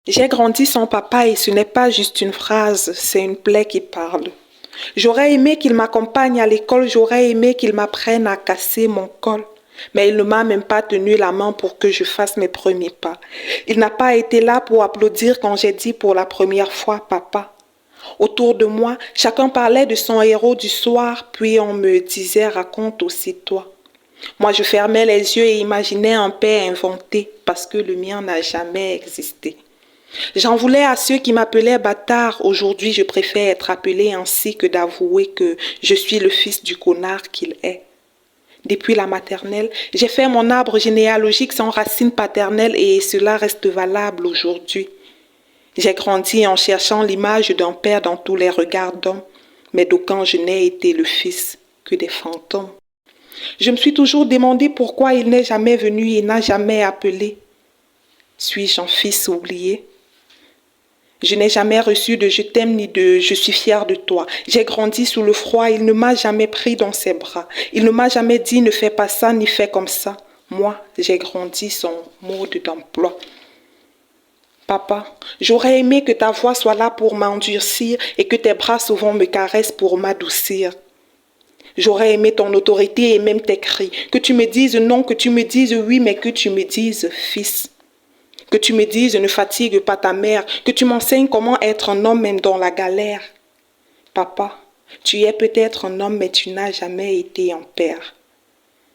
J'ai grandi sans papa et ce n'est pas juste une phrase, c'est une plaie qui parle. J'aurais aimé qu'il m'accompagne à l'école, j'aurais aimé qu'il m'apprenne à casser mon col. Mais il ne m'a même pas tenu la main pour que je fasse mes premiers pas. Il n'a pas été là pour applaudir quand j'ai dit pour la première fois papa. Autour de moi, chacun parlait de son héros du soir, puis on me disait raconte aussi toi. Moi, je fermais les yeux et imaginais un père inventé parce que le mien n'a jamais existé. J'en voulais à ceux qui m'appelaient bâtard. Aujourd'hui, je préfère être appelé ainsi que d'avouer que je suis le fils du connard qu'il est. Depuis la maternelle, j'ai fait mon arbre généalogique sans racines paternelles et cela reste valable aujourd'hui. J'ai grandi en cherchant l'image d'un père dans tous les regards d'hommes, mais d'aucuns je n'ai été le fils que des fantômes. Je me suis toujours demandé pourquoi il n'est jamais venu et n'a jamais appelé. Suis-je un fils oublié? Je n'ai jamais reçu de je t'aime ni de je suis fier de toi. J'ai grandi sous le froid, il ne m'a jamais pris dans ses bras. Il ne m'a jamais dit ne fais pas ça ni fais comme ça. Moi, j'ai grandi son mode d'emploi. Papa, j'aurais aimé que ta voix soit là pour m'endurcir et que tes bras souvent me caressent pour m'adoucir. J'aurais aimé ton autorité et même tes cris. Que tu me dises non, que tu me dises oui, mais que tu me dises fils. Que tu me dises ne fatigue pas ta mère, que tu m'enseignes comment être un homme même dans la galère. Papa, tu es peut-être un homme, mais tu n'as jamais été un père.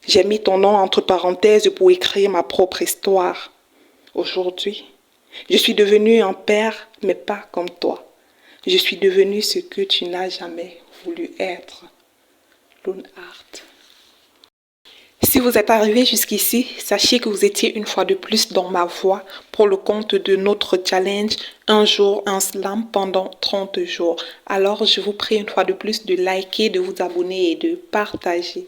J'ai mis ton nom entre parenthèses pour écrire ma propre histoire. Aujourd'hui, je suis devenu un père, mais pas comme toi. Je suis devenu ce que tu n'as jamais voulu être. Loonhart. Si vous êtes arrivé jusqu'ici, sachez que vous étiez une fois de plus dans ma voie pour le compte de notre challenge un jour un slam pendant 30 jours. Alors je vous prie une fois de plus de liker, de vous abonner et de partager.